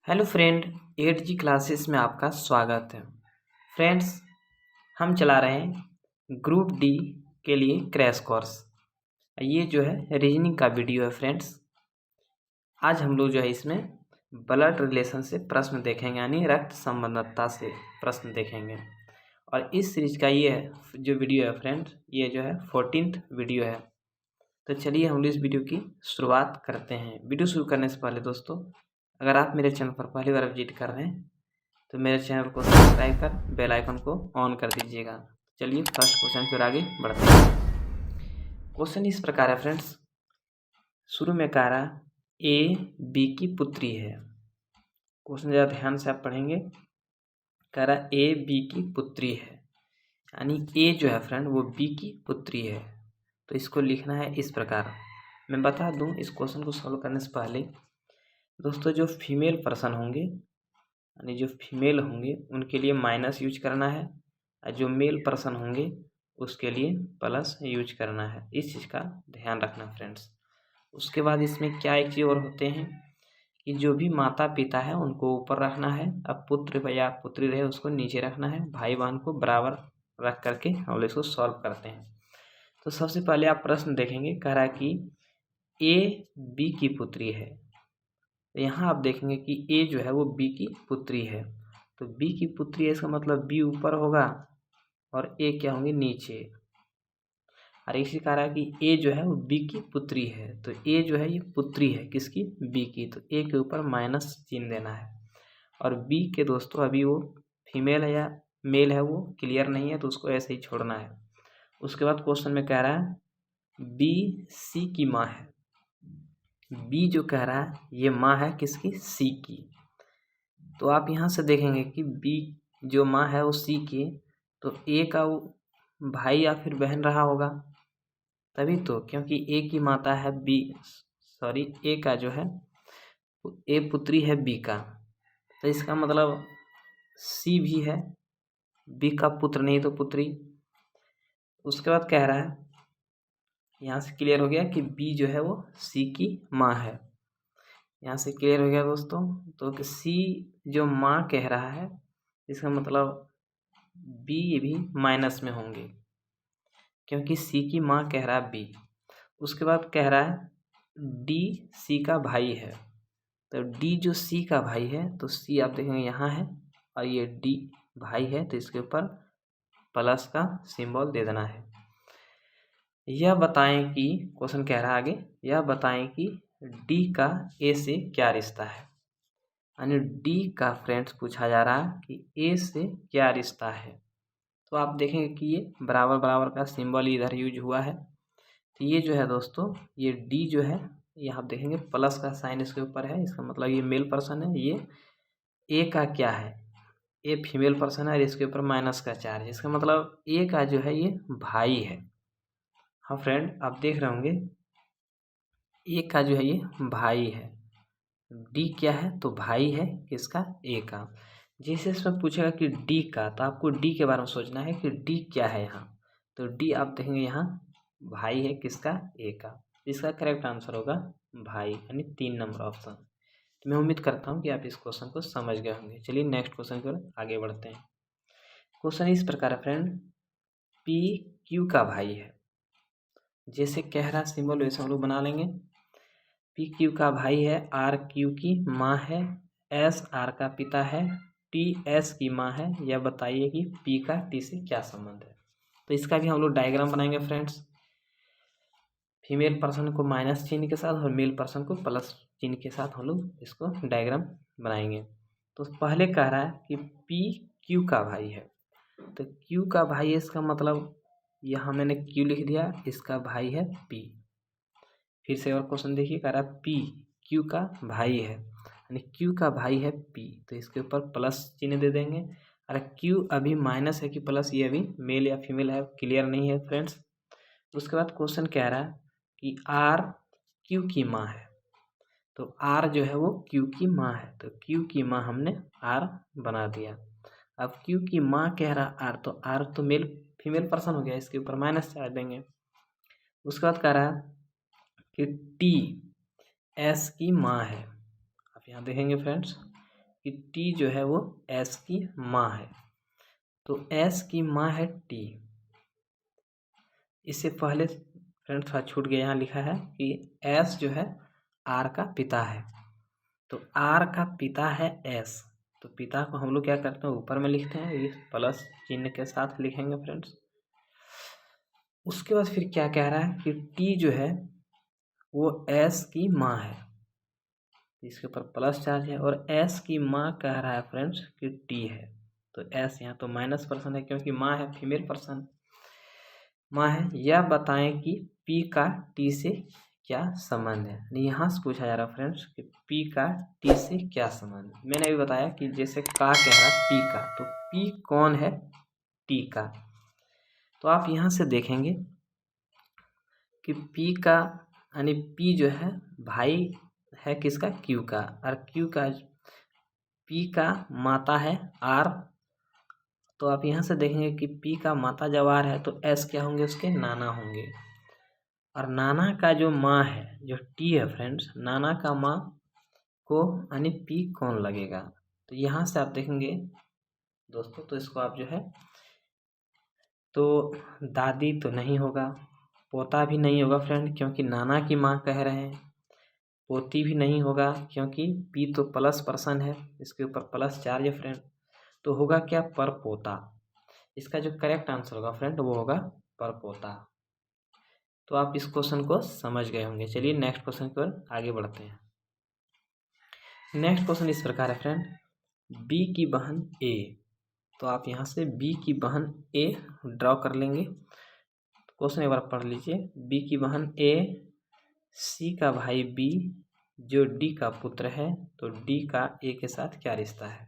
Hello friend, 8G classes में आपका स्वागत है। फ्रेंड्स, हम चला रहे हैं ग्रुप डी के लिए क्रैश कोर्स। ये जो है रीजनिंग का वीडियो है। फ्रेंड्स, आज हम लोग जो है इसमें ब्लड रिलेशन से प्रश्न देखेंगे, यानी रक्त संबंधता से प्रश्न देखेंगे। और इस सीरीज का ये जो वीडियो है फ्रेंड्स, ये जो है 14th वीडियो है। तो चलिए हम लोग इस वीडियो की शुरुआत करते हैं। वीडियो शुरू करने से पहले दोस्तों, अगर आप मेरे चैनल पर पहली बार विजिट कर रहे हैं तो मेरे चैनल को सब्सक्राइब कर बेल आइकन को ऑन कर दीजिएगा। चलिए फर्स्ट क्वेश्चन की ओर आगे बढ़ते हैं। क्वेश्चन इस प्रकार है फ्रेंड्स, शुरू में कह रहा ए बी की पुत्री है। क्वेश्चन ज़रा ध्यान से आप पढ़ेंगे। कह रहा ए बी की पुत्री है, यानी ए जो है फ्रेंड वो बी की पुत्री है। तो इसको लिखना है इस प्रकार। मैं बता दूं, इस क्वेश्चन को सॉल्व करने से पहले दोस्तों, जो फीमेल पर्सन होंगे यानी जो फीमेल होंगे उनके लिए माइनस यूज करना है, और जो मेल पर्सन होंगे उसके लिए प्लस यूज करना है। इस चीज़ का ध्यान रखना फ्रेंड्स। उसके बाद इसमें क्या एक चीज़ और होते हैं कि जो भी माता पिता है उनको ऊपर रखना है, अब पुत्र या पुत्री रहे उसको नीचे रखना है, भाई बहन को बराबर रख करके हम लोग इसको सॉल्व करते हैं। तो सबसे पहले आप प्रश्न देखेंगे, कह रहा है कि ए बी की पुत्री है। तो यहाँ आप देखेंगे कि ए जो है वो बी की पुत्री है। तो बी की पुत्री है, इसका मतलब बी ऊपर होगा और ए क्या होंगे, नीचे। और इसी कारण कि ए जो है वो बी की पुत्री है, तो ए जो है ये पुत्री है किसकी, बी की। तो ए के ऊपर माइनस चिन्ह देना है। और बी के दोस्तों अभी वो फीमेल है या मेल है वो क्लियर नहीं है, तो उसको ऐसे ही छोड़ना है। उसके बाद क्वेश्चन में कह रहा है बी सी की माँ है। बी जो कह रहा है ये माँ है किसकी, सी की। तो आप यहाँ से देखेंगे कि बी जो माँ है वो सी की, तो ए का वो भाई या फिर बहन रहा होगा तभी तो, क्योंकि ए की माता है बी, सॉरी ए का जो है ए पुत्री है बी का। तो इसका मतलब सी भी है, बी का पुत्र नहीं तो पुत्री। उसके बाद कह रहा है, यहाँ से क्लियर हो गया कि बी जो है वो सी की माँ है। यहाँ से क्लियर हो गया दोस्तों। तो कि सी जो माँ कह रहा है, इसका मतलब बी भी माइनस में होंगे, क्योंकि सी की माँ कह रहा है बी। उसके बाद कह रहा है डी सी का भाई है। तो डी जो सी का भाई है, तो सी आप देखेंगे यहाँ है और ये डी भाई है, तो इसके ऊपर प्लस का सिंबल दे देना है। यह बताएं कि, क्वेश्चन कह रहा है आगे, यह बताएं कि डी का ए से क्या रिश्ता है। यानी डी का फ्रेंड्स पूछा जा रहा है कि ए से क्या रिश्ता है। तो आप देखेंगे कि ये बराबर बराबर का सिंबल इधर यूज हुआ है। तो ये जो है दोस्तों, ये डी जो है, ये आप देखेंगे प्लस का साइन इसके ऊपर है, इसका मतलब ये मेल पर्सन है। ये ए का क्या है, ए फीमेल पर्सन है और इसके ऊपर माइनस का चार्ज है, इसका मतलब ए का जो है ये भाई है। हाँ फ्रेंड, आप देख रहे होंगे ए का जो है ये भाई है। डी क्या है, तो भाई है किसका, ए का। जैसे इसमें पूछेगा कि डी का, तो आपको डी के बारे में सोचना है कि डी क्या है यहाँ। तो डी आप देखेंगे यहाँ भाई है किसका, ए का। इसका करेक्ट आंसर होगा भाई, यानी 3 नंबर ऑप्शन। तो मैं उम्मीद करता हूँ कि आप इस क्वेश्चन को समझ गए होंगे। चलिए नेक्स्ट क्वेश्चन की ओर आगे बढ़ते हैं। क्वेश्चन इस प्रकार है फ्रेंड, पी क्यू का भाई है। जैसे कह रहा सिंबल वैसे हम लोग बना लेंगे। पी क्यू का भाई है, आर क्यू की माँ है, एस आर का पिता है, टी एस की माँ है। यह बताइए कि पी का टी से क्या संबंध है। तो इसका भी हम लोग डायग्राम बनाएंगे फ्रेंड्स। फीमेल पर्सन को माइनस चिन्ह के साथ और मेल पर्सन को प्लस चिन्ह के साथ हम लोग इसको डायग्राम बनाएंगे। तो पहले कह रहा है कि पी क्यू का भाई है। तो क्यू का भाई है, इसका मतलब यहाँ मैंने क्यू लिख दिया, इसका भाई है पी। फिर से और क्वेश्चन देखिए, कह रहा है पी क्यू का भाई है, यानी क्यू का भाई है पी, तो इसके ऊपर प्लस चिन्ह दे देंगे। अरे क्यू अभी माइनस है कि प्लस, ये अभी मेल या फीमेल है क्लियर नहीं है फ्रेंड्स। उसके बाद क्वेश्चन कह रहा है कि आर क्यू की माँ है। तो आर जो है वो क्यू की माँ है, तो क्यू की माँ हमने आर बना दिया। अब क्यू की माँ कह रहा आर, तो आर तो मेल फीमेल पर्सन हो गया, इसके ऊपर माइनस चार्ज देंगे। उसके बाद कह रहा है कि टी एस की माँ है। आप यहाँ देखेंगे फ्रेंड्स, कि टी जो है वो एस की माँ है। तो एस की माँ है टी। इससे पहले फ्रेंड थोड़ा छूट गया, यहाँ लिखा है कि एस जो है आर का पिता है। तो आर का पिता है एस। तो पिता को हम लोग क्या करते हैं, ऊपर में लिखते हैं, ये प्लस चिन्ह के साथ लिखेंगे फ्रेंड्स। उसके बाद फिर क्या कह रहा है कि टी जो है वो एस की माँ है, इसके ऊपर प्लस चार्ज है, और एस की माँ कह रहा है फ्रेंड्स कि टी है। तो एस यहाँ तो माइनस पर्सन है क्योंकि माँ है, फीमेल पर्सन माँ है। यह बताएं कि पी का टी से क्या संबंध है। यहाँ से पूछा जा रहा है फ्रेंड्स कि पी का टी से क्या संबंध है। मैंने अभी बताया कि जैसे का कह रहा पी का, तो पी कौन है, टी का। तो आप यहाँ से देखेंगे कि पी का यानी पी जो है भाई है किसका, क्यू का, और क्यू का पी का माता है आर। तो आप यहाँ से देखेंगे कि पी का माता जब आर है तो एस क्या होंगे, उसके नाना होंगे। और नाना का जो माँ है जो टी है फ्रेंड्स, नाना का माँ को यानी पी कौन लगेगा। तो यहाँ से आप देखेंगे दोस्तों, तो इसको आप जो है तो दादी तो नहीं होगा, पोता भी नहीं होगा फ्रेंड क्योंकि नाना की माँ कह रहे हैं, पोती भी नहीं होगा क्योंकि पी तो प्लस पर्सन है, इसके ऊपर प्लस चार्ज है फ्रेंड। तो होगा क्या, पर पोता। इसका जो करेक्ट आंसर होगा फ्रेंड वो होगा पर पोता। तो आप इस क्वेश्चन को समझ गए होंगे। चलिए नेक्स्ट क्वेश्चन की ओर आगे बढ़ते हैं। नेक्स्ट क्वेश्चन इस प्रकार है फ्रेंड, बी की बहन ए। तो आप यहाँ से बी की बहन ए ड्रॉ कर लेंगे। क्वेश्चन एक बार पढ़ लीजिए। बी की बहन ए, सी का भाई बी जो डी का पुत्र है, तो डी का ए के साथ क्या रिश्ता है।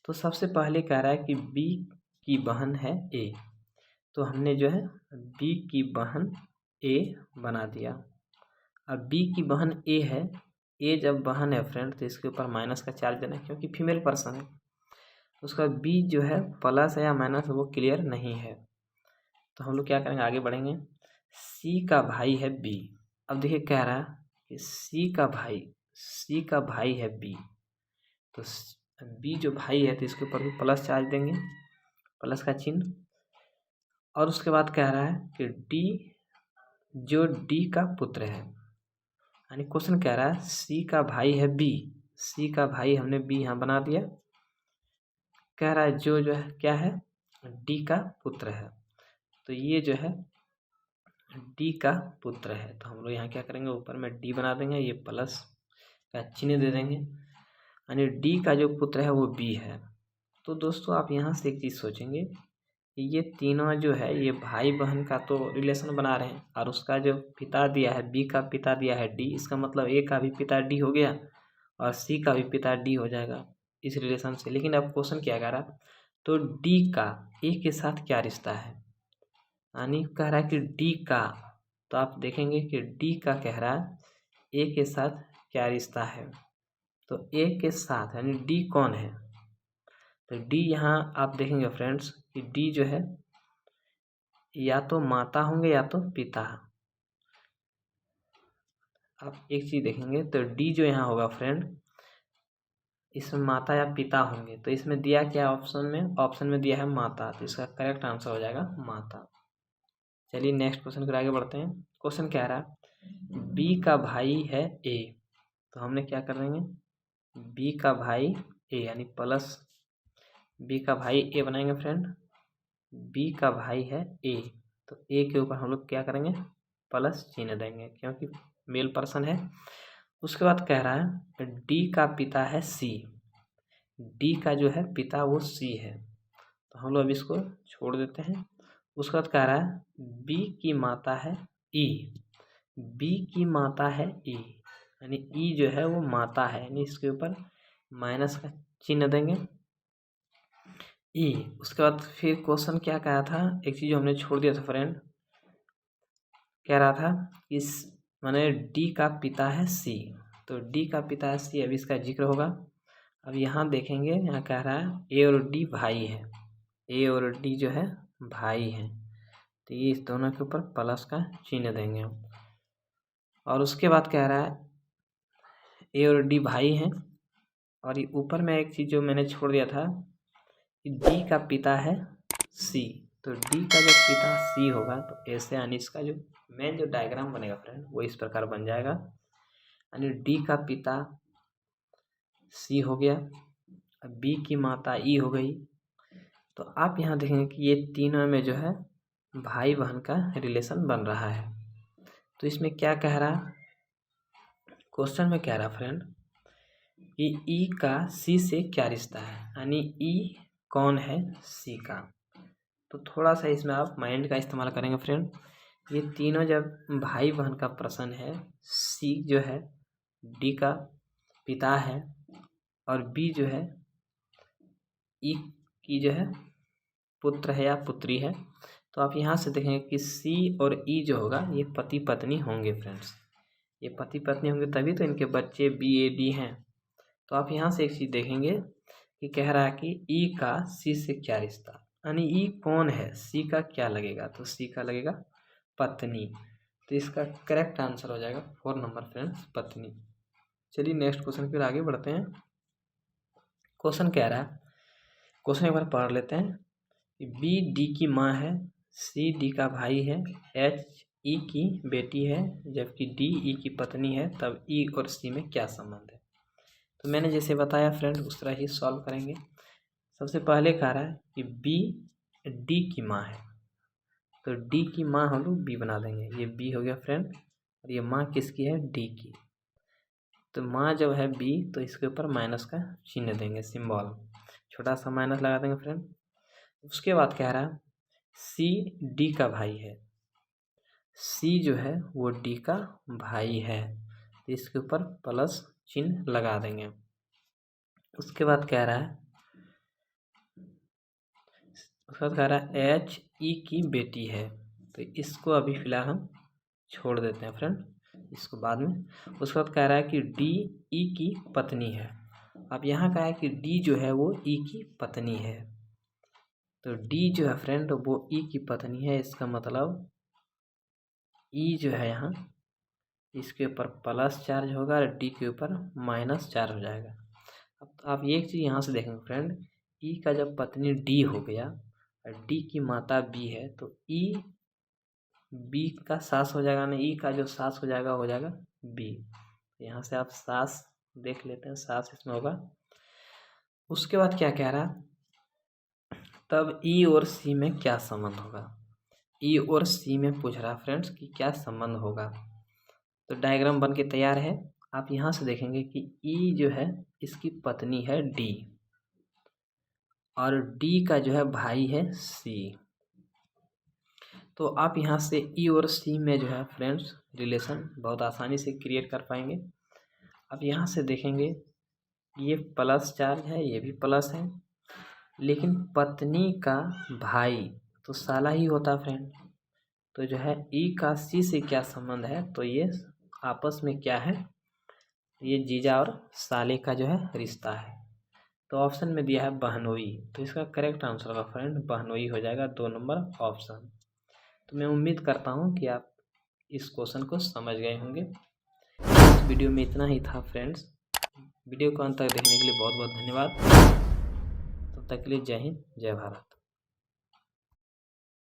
तो सबसे पहले कह रहा है कि बी की बहन है ए, तो हमने जो है बी की बहन ए बना दिया। अब बी की बहन ए है, ए जब बहन है फ्रेंड तो इसके ऊपर माइनस का चार्ज देना है क्योंकि फीमेल पर्सन है। उसका बी जो है प्लस है या माइनस वो क्लियर नहीं है। तो हम लोग क्या करेंगे, आगे बढ़ेंगे। सी का भाई है बी। अब देखिए कह रहा है कि सी का भाई है बी, तो बी जो भाई है तो इसके ऊपर भी प्लस चार्ज देंगे, प्लस का चिन्ह। और उसके बाद कह रहा है कि डी जो डी का पुत्र है, यानी क्वेश्चन कह रहा है सी का भाई है बी, सी का भाई हमने बी यहाँ बना दिया। कह रहा है जो है क्या है, डी का पुत्र है, तो ये जो है डी का पुत्र है। तो हम लोग यहाँ क्या करेंगे, ऊपर में डी बना देंगे, ये प्लस का चिन्ह दे देंगे, यानी डी का जो पुत्र है वो बी है। तो दोस्तों आप यहाँ से एक चीज़ सोचेंगे कि ये तीनों जो है ये भाई बहन का तो रिलेशन बना रहे हैं, और उसका जो पिता दिया है बी का पिता दिया है डी, इसका मतलब ए का भी पिता डी हो गया और सी का भी पिता डी हो जाएगा इस रिलेशन से। लेकिन अब क्वेश्चन क्या कह रहा है, तो डी का ए के साथ क्या रिश्ता है, यानी कह रहा है कि डी का, तो आप देखेंगे कि डी का कह रहा है ए के साथ क्या रिश्ता है। तो ए के साथ यानी डी कौन है, तो डी यहाँ आप देखेंगे फ्रेंड्स कि डी जो है या तो माता होंगे या तो पिता। आप एक चीज़ देखेंगे तो डी जो यहाँ होगा फ्रेंड, इसमें माता या पिता होंगे। तो इसमें दिया क्या ऑप्शन में दिया है माता, तो इसका करेक्ट आंसर हो जाएगा माता। चलिए नेक्स्ट क्वेश्चन पर आगे बढ़ते हैं। क्वेश्चन क्या रहा, बी का भाई है ए, तो हमने क्या कर देंगे, बी का भाई ए यानी प्लस बी का भाई ए बनाएंगे फ्रेंड। बी का भाई है ए, तो ए के ऊपर हम लोग क्या करेंगे, प्लस चिन्ह देंगे क्योंकि मेल पर्सन है। उसके बाद कह रहा है डी का पिता है सी, डी का जो है पिता वो सी है, तो हम लोग अब इसको छोड़ देते हैं। उसके बाद कह रहा है बी की माता है ई, बी की माता है ई, यानी ई जो है वो माता है, यानी इसके ऊपर माइनस का चिन्ह देंगे ई। उसके बाद फिर क्वेश्चन क्या कहा था, एक चीज़ हमने छोड़ दिया था फ्रेंड, कह रहा था इस माने डी का पिता है सी, तो डी का पिता है सी, अभी इसका जिक्र होगा। अब यहाँ देखेंगे, यहाँ कह रहा है ए और डी भाई है, ए और डी जो है भाई हैं, तो ये इस दोनों के ऊपर प्लस का चिन्ह देंगे। और उसके बाद कह रहा है ए और डी भाई हैं और ये ऊपर में एक चीज़ जो मैंने छोड़ दिया था कि डी का पिता है सी, तो डी का जब पिता सी होगा तो ऐसे यानी इसका जो मेन जो डायग्राम बनेगा फ्रेंड वो इस प्रकार बन जाएगा। यानी डी का पिता सी हो गया, अब बी की माता ई हो गई। तो आप यहाँ देखेंगे कि ये तीनों में जो है भाई बहन का रिलेशन बन रहा है। तो इसमें क्या कह रहा, क्वेश्चन में कह रहा फ्रेंड कि ई का सी से क्या रिश्ता है, यानी ई कौन है सी का। तो थोड़ा सा इसमें आप माइंड का इस्तेमाल करेंगे फ्रेंड। ये तीनों जब भाई बहन का प्रश्न है, सी जो है डी का पिता है और बी जो है ई की जो है पुत्र है या पुत्री है, तो आप यहाँ से देखेंगे कि सी और ई जो होगा ये पति पत्नी होंगे फ्रेंड्स। ये पति पत्नी होंगे तभी तो इनके बच्चे बी ए डी हैं। तो आप यहाँ से एक चीज़ देखेंगे कि कह रहा है कि ई का सी से क्या रिश्ता, यानी ई कौन है, सी का क्या लगेगा, तो सी का लगेगा पत्नी। तो इसका करेक्ट आंसर हो जाएगा 4 नंबर फ्रेंड्स, पत्नी। चलिए नेक्स्ट क्वेश्चन फिर आगे बढ़ते हैं। क्वेश्चन कह रहा है, क्वेश्चन एक बार पढ़ लेते हैं। बी डी की माँ है, सी डी का भाई है, एच ई की बेटी है, जबकि डी ई की पत्नी है, तब ई और सी में क्या संबंध है। तो मैंने जैसे बताया फ्रेंड उस तरह ही सॉल्व करेंगे। सबसे पहले कह रहा है कि बी डी की माँ है, तो डी की माँ हम लोग बी बना देंगे, ये बी हो गया फ्रेंड, और ये माँ किसकी है, डी की। तो माँ जब है बी तो इसके ऊपर माइनस का चिन्ह देंगे, सिंबल, छोटा सा माइनस लगा देंगे फ्रेंड। उसके बाद कह रहा है सी डी का भाई है, सी जो है वो डी का भाई है, तो इसके ऊपर प्लस चिन्ह लगा देंगे। उसके बाद कह रहा है एच ई की बेटी है, तो इसको अभी फिलहाल हम छोड़ देते हैं फ्रेंड, इसको बाद में। उसके बाद कह रहा है कि डी ई की पत्नी है। अब यहाँ कहा है कि डी जो है वो ई की पत्नी है, तो डी जो है फ्रेंड वो ई की पत्नी है, इसका मतलब ई जो है यहाँ इसके ऊपर प्लस चार्ज होगा और डी के ऊपर माइनस चार्ज हो जाएगा। अब आप एक चीज़ यहाँ से देखेंगे फ्रेंड, ई का जब पत्नी डी हो गया और डी की माता बी है, तो ई बी का सास हो जाएगा, ना ई का जो सास हो जाएगा बी। यहाँ से आप सास देख लेते हैं, सास इसमें होगा। उसके बाद क्या कह रहा, तब ई और सी में क्या संबंध होगा। ई और सी में पूछ रहा फ्रेंड्स कि क्या संबंध होगा। तो डायग्राम बन के तैयार है। आप यहाँ से देखेंगे कि ई जो है इसकी पत्नी है डी और डी का जो है भाई है सी। तो आप यहाँ से ई और सी में जो है फ्रेंड्स रिलेशन बहुत आसानी से क्रिएट कर पाएंगे। अब यहाँ से देखेंगे ये प्लस चार्ज है, ये भी प्लस है, लेकिन पत्नी का भाई तो साला ही होता फ्रेंड। तो जो है ई का सी से क्या संबंध है, तो ये आपस में क्या है, ये जीजा और साले का जो है रिश्ता है। तो ऑप्शन में दिया है बहनोई, तो इसका करेक्ट आंसर होगा फ्रेंड बहनोई हो जाएगा, 2 नंबर ऑप्शन। तो मैं उम्मीद करता हूँ कि आप इस क्वेश्चन को समझ गए होंगे। इस वीडियो में इतना ही था फ्रेंड्स। वीडियो को अंत तक देखने के लिए बहुत बहुत धन्यवाद। तब तक के लिए जय हिंद, जय भारत।